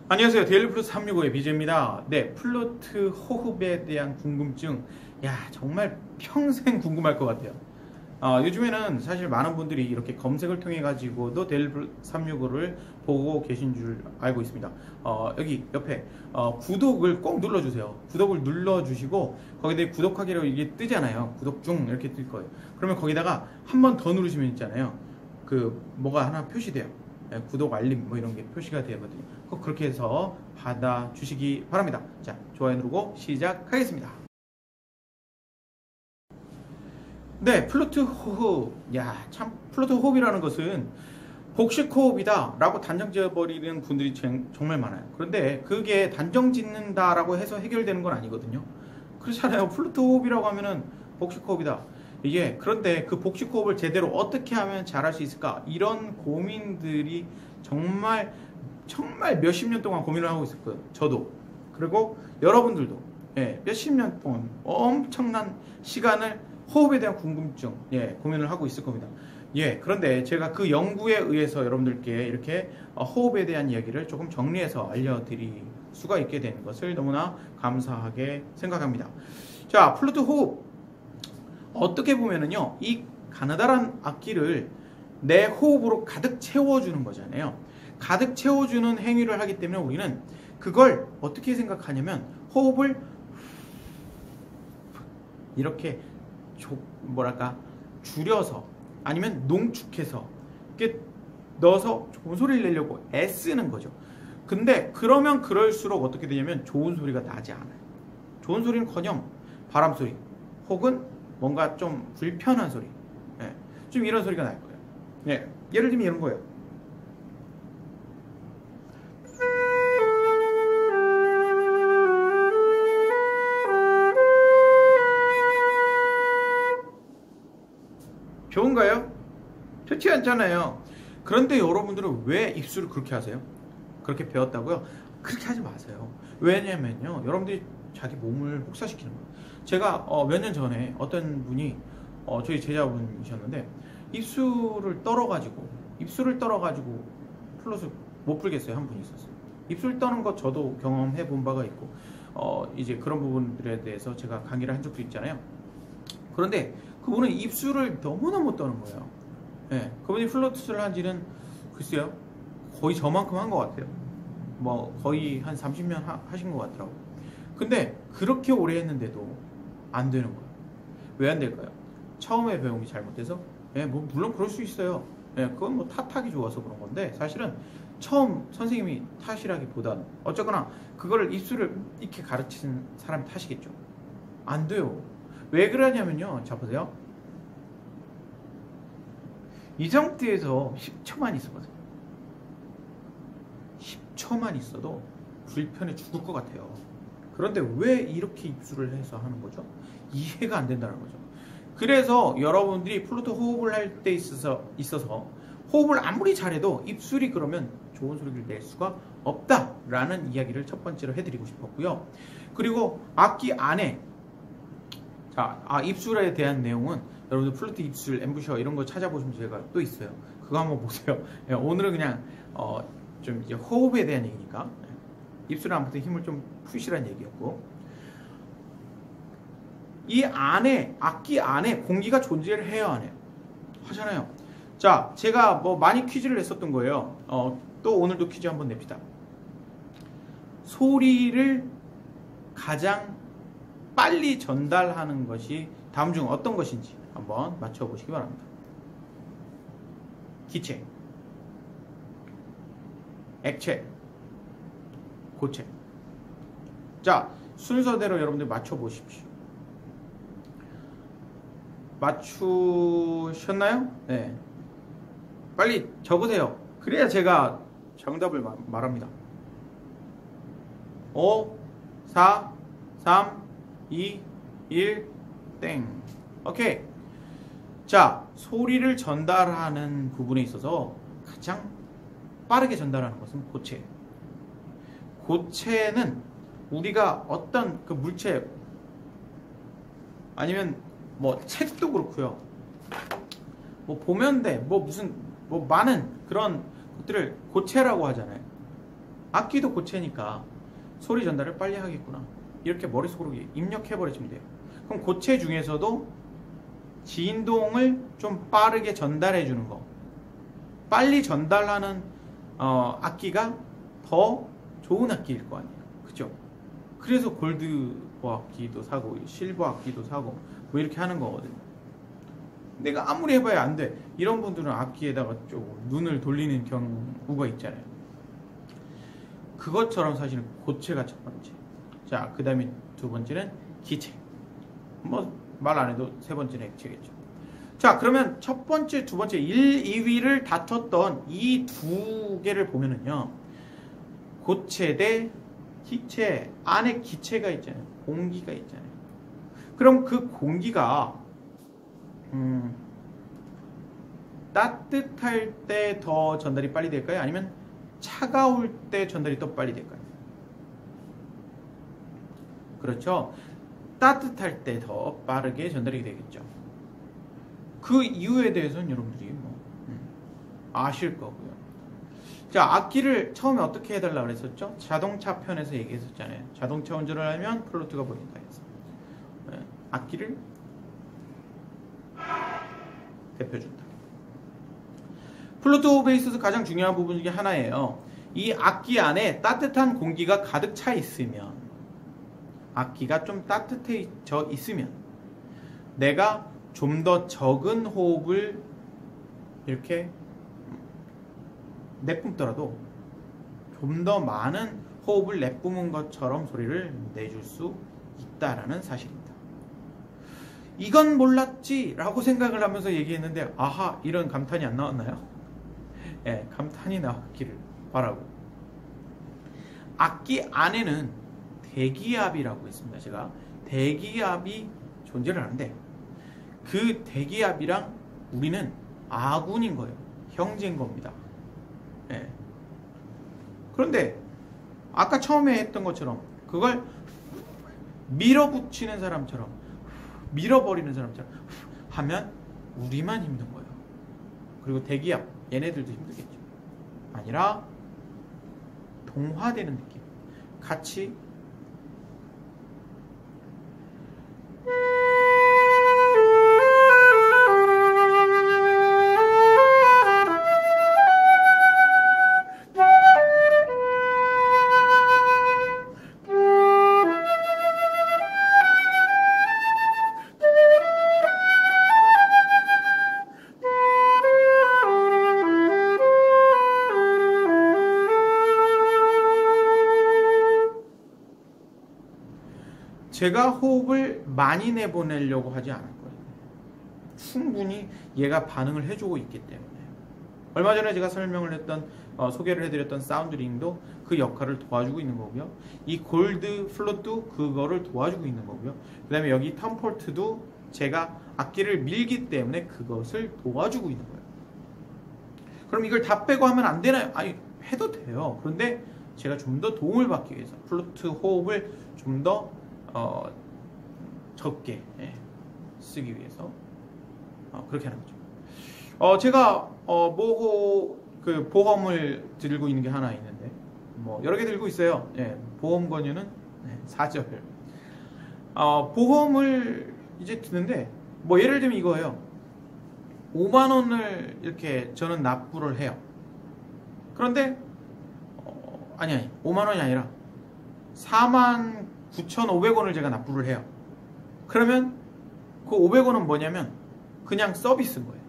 안녕하세요. 데일리 플러스 365의 BJ입니다. 네, 플루트 호흡에 대한 궁금증. 야, 정말 평생 궁금할 것 같아요. 요즘에는 사실 많은 분들이 이렇게 검색을 통해 가지고도 데일리 플러스 365를 보고 계신 줄 알고 있습니다. 여기 옆에 구독을 꼭 눌러주세요. 구독을 눌러주시고 거기에 구독하기로 이게 뜨잖아요. 구독 중 이렇게 뜰 거예요. 그러면 거기다가 한 번 더 누르시면 있잖아요. 그 뭐가 하나 표시돼요. 구독 알림 뭐 이런 게 표시가 되거든요. 꼭 그렇게 해서 받아 주시기 바랍니다. 자, 좋아요 누르고 시작하겠습니다. 네, 플루트 호흡. 야, 참 플루트 호흡이라는 것은 복식 호흡이다 라고 단정 지어버리는 분들이 정말 많아요. 그런데 그게 단정 짓는다라고 해서 해결되는 건 아니거든요. 그렇잖아요. 플루트 호흡이라고 하면은 복식 호흡이다. 이게 그런데 그 복식 호흡을 제대로 어떻게 하면 잘할 수 있을까? 이런 고민들이 정말 몇십 년 동안 고민을 하고 있었거든요. 저도. 그리고 여러분들도 몇십 년 동안 엄청난 시간을 호흡에 대한 궁금증, 고민을 하고 있을 겁니다. 그런데 제가 그 연구에 의해서 여러분들께 이렇게 호흡에 대한 이야기를 조금 정리해서 알려드릴 수가 있게 된 것을 너무나 감사하게 생각합니다. 자, 플루트 호흡. 어떻게 보면은요, 이 가느다란 악기를 내 호흡으로 가득 채워주는 거잖아요. 가득 채워주는 행위를 하기 때문에 우리는 그걸 어떻게 생각하냐면 호흡을 이렇게 줄여서 아니면 농축해서 이렇게 넣어서 좋은 소리를 내려고 애쓰는 거죠. 근데 그러면 그럴수록 어떻게 되냐면 좋은 소리가 나지 않아요. 좋은 소리는커녕 바람 소리 혹은 뭔가 좀 불편한 소리, 좀 이런 소리가 날 거예요. 예를 들면 이런 거예요. 좋은가요? 좋지 않잖아요. 그런데 여러분들은 왜 입술을 그렇게 하세요? 그렇게 배웠다고요? 그렇게 하지 마세요. 왜냐면요, 여러분들이 자기 몸을 혹사시키는 거예요. 제가 몇 년 전에 어떤 분이 저희 제자분이셨는데 입술을 떨어가지고 플러스 못 풀겠어요. 한 분이 있었어요. 입술 떠는 거 저도 경험해 본 바가 있고 이제 그런 부분들에 대해서 제가 강의를 한 적도 있잖아요. 그런데 그분은 입술을 너무나 못 떠는 거예요. 그분이 플루트를 한 지는 글쎄요, 거의 저만큼 한 것 같아요. 뭐 거의 한 30년 하신 것 같더라고요. 근데 그렇게 오래 했는데도 안 되는 거예요. 왜 안 될까요? 처음에 배운 게 잘못돼서? 뭐 물론 그럴 수 있어요. 그건 뭐 탓하기 좋아서 그런 건데 사실은 처음 선생님이 탓이라기보단 어쨌거나 그거를 입술을 이렇게 가르치는 사람이 탓이겠죠. 안 돼요. 왜 그러냐면요, 자 보세요. 이 상태에서 10초만 있어보세요. 10초만 있어도 불편해 죽을 것 같아요. 그런데 왜 이렇게 입술을 해서 하는 거죠? 이해가 안 된다는 거죠. 그래서 여러분들이 플루트 호흡을 할 때 있어서 호흡을 아무리 잘해도 입술이 그러면 좋은 소리를 낼 수가 없다라는 이야기를 첫 번째로 해드리고 싶었고요. 그리고 악기 안에 입술에 대한 내용은 여러분들 플루트 입술, 엠부셔 이런 거 찾아보시면 제가 또 있어요. 그거 한번 보세요. 오늘은 그냥 좀 이제 호흡에 대한 얘기니까 입술에 아무튼 힘을 좀 푸시라는 얘기였고, 이 안에 악기 안에 공기가 존재를 해요, 안 해요? 하잖아요. 자, 제가 뭐 많이 퀴즈를 냈었던 거예요. 또 오늘도 퀴즈 한번 냅시다. 소리를 가장 빨리 전달하는 것이 다음 중 어떤 것인지 한번 맞춰보시기 바랍니다. 기체, 액체, 고체. 자, 순서대로 여러분들 맞춰보십시오. 맞추셨나요? 네. 빨리 적으세요. 그래야 제가 정답을 말합니다. 5, 4, 3, 2, 1, 땡. 오케이. 자, 소리를 전달하는 부분에 있어서 가장 빠르게 전달하는 것은 고체. 고체는 우리가 어떤 그 물체 아니면 뭐 책도 그렇고요. 뭐 보면 돼. 뭐 무슨 뭐 많은 그런 것들을 고체라고 하잖아요. 악기도 고체니까 소리 전달을 빨리 하겠구나. 이렇게 머릿속으로 입력해버리시면 돼요. 그럼 고체 중에서도 진동을 좀 빠르게 전달해주는 거, 빨리 전달하는 악기가 더 좋은 악기일 거 아니에요. 그죠? 그래서 골드 악기도 사고 실버 악기도 사고 뭐 이렇게 하는 거거든요. 내가 아무리 해봐야 안 돼. 이런 분들은 악기에다가 좀 눈을 돌리는 경우가 있잖아요. 그것처럼 사실은 고체가 첫 번째. 자, 그 다음에 두 번째는 기체. 뭐 말 안 해도 세 번째는 액체겠죠. 자, 그러면 첫 번째, 두 번째 1, 2위를 다퉜던 이 두 개를 보면은요, 고체 대 기체, 안에 기체가 있잖아요. 공기가 있잖아요. 그럼 그 공기가 따뜻할 때 더 전달이 빨리 될까요? 아니면 차가울 때 전달이 더 빨리 될까요? 그렇죠. 따뜻할 때 더 빠르게 전달이 되겠죠. 그 이유에 대해서는 여러분들이 뭐 아실 거고요. 자, 악기를 처음에 어떻게 해달라고 그랬었죠? 자동차 편에서 얘기했었잖아요. 자동차 운전을 하면 플루트가 보인다 해서. 악기를 대표준다. 플루트 호흡에 있어서 가장 중요한 부분 중에 하나예요. 이 악기 안에 따뜻한 공기가 가득 차 있으면, 악기가 좀 따뜻해져 있으면 내가 좀 더 적은 호흡을 이렇게 내뿜더라도 좀 더 많은 호흡을 내뿜은 것처럼 소리를 내줄 수 있다라는 사실입니다. 이건 몰랐지 라고 생각을 하면서 얘기했는데, 아하, 이런 감탄이 안 나왔나요? 예, 감탄이 나왔기를 바라고. 악기 안에는 대기압이라고 있습니다. 제가 대기압이 존재를 하는데, 그 대기압이랑 우리는 아군인 거예요. 형제인 겁니다. 예. 그런데 아까 처음에 했던 것처럼 그걸 밀어붙이는 사람처럼, 밀어버리는 사람처럼 하면 우리만 힘든 거예요. 그리고 대기압, 얘네들도 힘들겠죠. 아니라 동화되는 느낌. 같이 제가 호흡을 많이 내보내려고 하지 않을 거예요. 충분히 얘가 반응을 해주고 있기 때문에. 얼마 전에 제가 설명을 했던, 소개를 해드렸던 사운드링도 그 역할을 도와주고 있는 거고요. 이 골드 플룻도 그거를 도와주고 있는 거고요. 그 다음에 여기 텀폴트도 제가 악기를 밀기 때문에 그것을 도와주고 있는 거예요. 그럼 이걸 다 빼고 하면 안 되나요? 아니, 해도 돼요. 그런데 제가 좀 더 도움을 받기 위해서 플루트 호흡을 좀 더 적게 쓰기 위해서 그렇게 하는 거죠. 제가 보험을 들고 있는 게 하나 있는데, 뭐 여러 개 들고 있어요. 보험 권유는 4절. 보험을 이제 드는데, 뭐 예를 들면 이거예요. 5만 원을 이렇게 저는 납부를 해요. 그런데 아니 5만 원이 아니라 49,500원을 제가 납부를 해요. 그러면 그 500원은 뭐냐면 그냥 서비스인 거예요.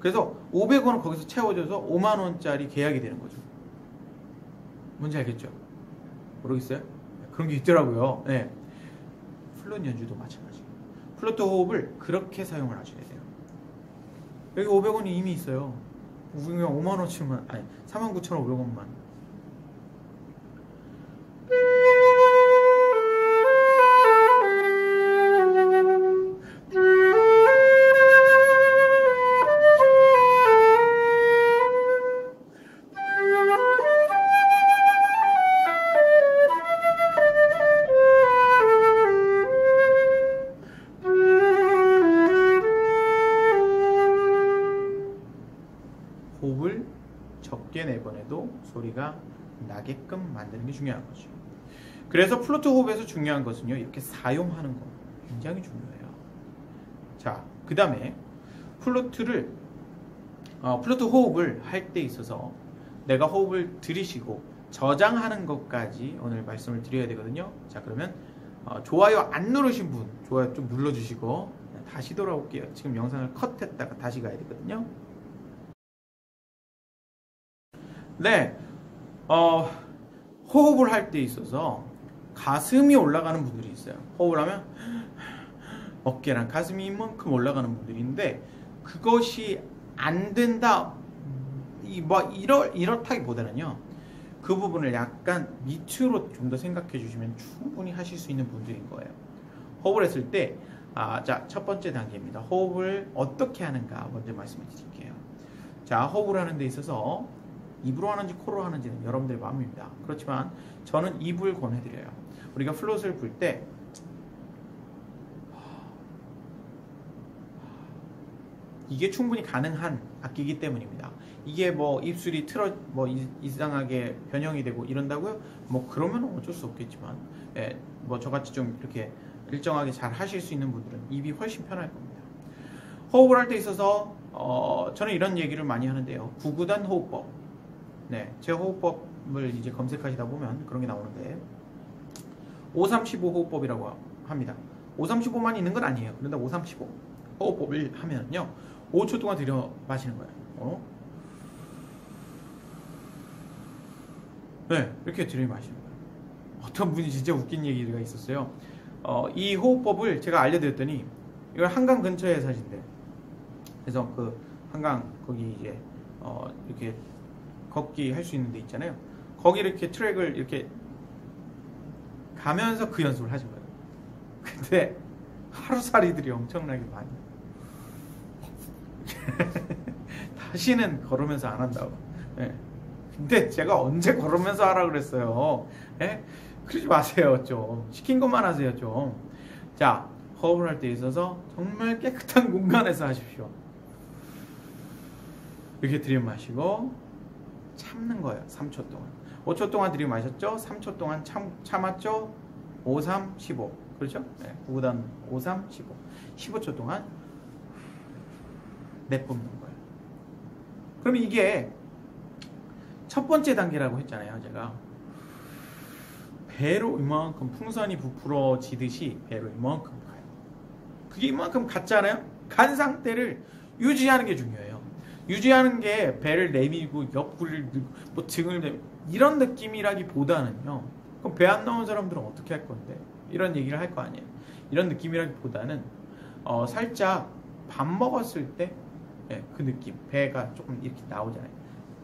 그래서 500원은 거기서 채워져서 5만 원짜리 계약이 되는 거죠. 뭔지 알겠죠? 모르겠어요? 그런 게 있더라고요. 플룻 연주도 마찬가지예요. 플루트 호흡을 그렇게 사용을 하셔야 돼요. 여기 500원이 이미 있어요. 그냥 5만 원치만, 아니 49,500원만. 호흡을 적게 내보내도 소리가 나게끔 만드는 게 중요한 거죠. 그래서 플루트 호흡에서 중요한 것은요, 이렇게 사용하는 거 굉장히 중요해요. 자, 그 다음에 플루트 호흡을 할 때 있어서 내가 호흡을 들이쉬고 저장하는 것까지 오늘 말씀을 드려야 되거든요. 자, 그러면 좋아요 안 누르신 분 좋아요 좀 눌러주시고 다시 돌아올게요. 지금 영상을 컷했다가 다시 가야 되거든요. 네, 호흡을 할 때 있어서 가슴이 올라가는 분들이 있어요. 호흡을 하면 어깨랑 가슴이 이만큼 올라가는 분들이 있는데 그것이 안 된다 이렇다기보다는요, 그 부분을 약간 밑으로 좀 더 생각해 주시면 충분히 하실 수 있는 분들인 거예요. 호흡을 했을 때 자, 첫 번째 단계입니다. 호흡을 어떻게 하는가 먼저 말씀해 드릴게요. 자, 호흡을 하는 데 있어서 입으로 하는지 코로 하는지는 여러분들의 마음입니다. 그렇지만 저는 입을 권해드려요. 우리가 플룻을 불 때 이게 충분히 가능한 악기이기 때문입니다. 이게 뭐 입술이 이상하게 변형이 되고 이런다고요? 뭐 그러면 어쩔 수 없겠지만, 뭐 저같이 좀 이렇게 일정하게 잘 하실 수 있는 분들은 입이 훨씬 편할 겁니다. 호흡을 할 때 있어서 저는 이런 얘기를 많이 하는데요. 구구단 호흡법. 네, 제 호흡법을 이제 검색하시다 보면 그런 게 나오는데 5-3-15 호흡법이라고 합니다. 5-3-15만 있는 건 아니에요. 그런데 5-3-15 호흡법을 하면요, 5초 동안 들여 마시는 거예요. 네, 이렇게 들여 마시는 거예요. 어떤 분이 진짜 웃긴 얘기가 있었어요. 이 호흡법을 제가 알려드렸더니 이걸 한강 근처에 사신대. 그래서 그 한강 거기 이제 이렇게 걷기 할 수 있는 데 있잖아요. 거기 이렇게 트랙을 이렇게 가면서 그 연습을 하신 거예요. 근데 하루살이들이 엄청나게 많이 다시는 걸으면서 안 한다고. 네. 근데 제가 언제 걸으면서 하라 그랬어요. 네? 그러지 마세요. 좀 시킨 것만 하세요. 좀. 자, 호흡을 할 때 있어서 정말 깨끗한 공간에서 하십시오. 이렇게 들이마시고 참는 거예요. 3초 동안. 5초 동안 들이마셨죠? 3초 동안 참았죠? 5-3-15. 그렇죠? 네. 5-3-15. 15초 동안 내뿜는 거예요. 그럼 이게 첫 번째 단계라고 했잖아요. 제가 배로 이만큼 풍선이 부풀어지듯이 배로 이만큼 가요. 그게 이만큼 갔잖아요. 간 상태를 유지하는 게 중요해요. 유지하는 게 배를 내밀고 옆구리를 들고 뭐 등을 내밀고 이런 느낌이라기보다는요, 그럼 배 안 나온 사람들은 어떻게 할 건데 이런 얘기를 할 거 아니에요. 이런 느낌이라기보다는 살짝 밥 먹었을 때 그 느낌, 배가 조금 이렇게 나오잖아요.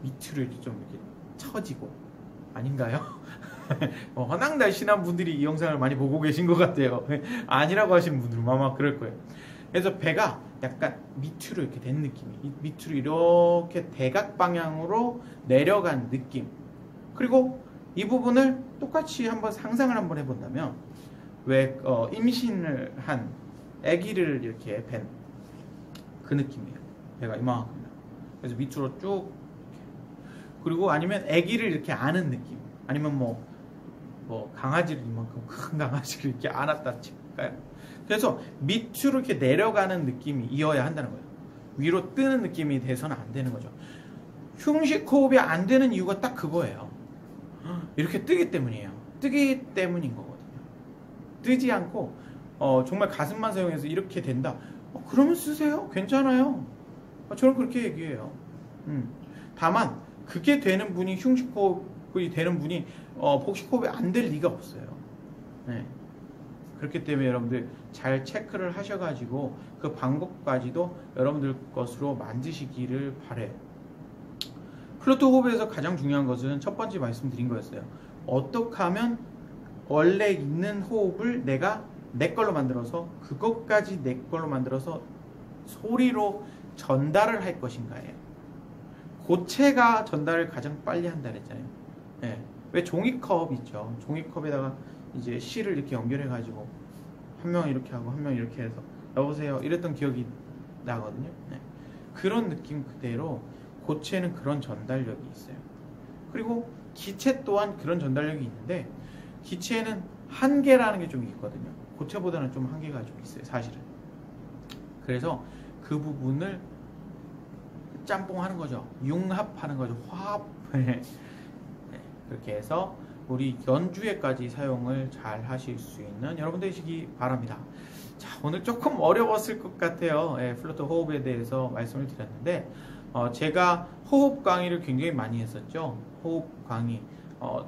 밑으로 좀 이렇게 처지고, 아닌가요? 허낭달신한 분들이 이 영상을 많이 보고 계신 것 같아요. 아니라고 하시는 분들은 아마 그럴 거예요. 그래서 배가 약간 밑으로 이렇게 된 느낌이, 밑으로 이렇게 대각 방향으로 내려간 느낌. 그리고 이 부분을 똑같이 한번 상상을 한번 해본다면, 왜 임신을 한 아기를 이렇게 뵌 그 느낌이에요. 배가 이만큼. 그래서 밑으로 쭉. 그리고 아니면 아기를 이렇게 안은 느낌. 아니면 뭐 강아지를 이만큼 큰 강아지를 이렇게 안았다 칠까요? 그래서 밑으로 이렇게 내려가는 느낌이 이어야 한다는 거예요. 위로 뜨는 느낌이 돼서는 안 되는 거죠. 흉식 호흡이 안 되는 이유가 딱 그거예요. 이렇게 뜨기 때문이에요. 뜨기 때문인 거거든요. 뜨지 않고 정말 가슴만 사용해서 이렇게 된다. 그러면 쓰세요. 괜찮아요. 저는 그렇게 얘기해요. 다만 그게 되는 분이 흉식 호흡이 되는 분이 복식 호흡이 안 될 리가 없어요. 네. 그렇기 때문에 여러분들 잘 체크를 하셔가지고 그 방법까지도 여러분들 것으로 만드시기를 바래요. 플루트 호흡에서 가장 중요한 것은 첫 번째 말씀드린 거였어요. 어떻게 하면 원래 있는 호흡을 내가 내 걸로 만들어서 그것까지 내 걸로 만들어서 소리로 전달을 할 것인가예요. 고체가 전달을 가장 빨리 한다 그랬잖아요. 네. 왜 종이컵 있죠. 종이컵에다가 이제 실을 이렇게 연결해가지고 한 명 이렇게 하고 한 명 이렇게 해서 여보세요 이랬던 기억이 나거든요. 네. 그런 느낌 그대로 고체는 그런 전달력이 있어요. 그리고 기체 또한 그런 전달력이 있는데 기체에는 한계라는 게 좀 있거든요. 고체보다는 좀 한계가 좀 있어요, 사실은. 그래서 그 부분을 짬뽕하는 거죠. 융합하는 거죠. 화합. 네, 그렇게 해서 우리 연주에까지 사용을 잘 하실 수 있는 여러분 되시기 바랍니다. 자, 오늘 조금 어려웠을 것 같아요. 플루트 호흡에 대해서 말씀을 드렸는데 제가 호흡 강의를 굉장히 많이 했었죠. 호흡 강의.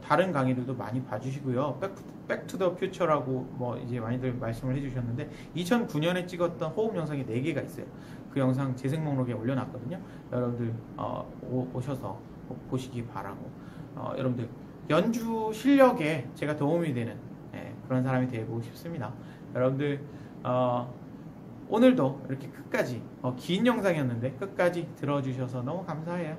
다른 강의들도 많이 봐주시고요. 백투 더 퓨처라고 뭐 이제 많이들 말씀을 해주셨는데 2009년에 찍었던 호흡 영상이 4개가 있어요. 그 영상 재생 목록에 올려놨거든요. 여러분들 오셔서 보시기 바라고 여러분들 연주 실력에 제가 도움이 되는 그런 사람이 되고 싶습니다. 여러분들 오늘도 이렇게 끝까지 긴 영상이었는데 끝까지 들어주셔서 너무 감사해요.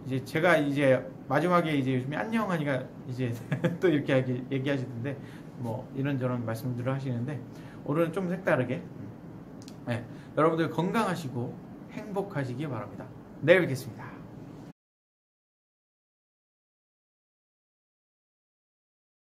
이제 제가 이제 마지막에 이제 요즘에 안녕하니까 이제 또 이렇게 얘기하시던데 뭐 이런저런 말씀들을 하시는데 오늘은 좀 색다르게 여러분들 건강하시고 행복하시기 바랍니다. 내일 뵙겠습니다.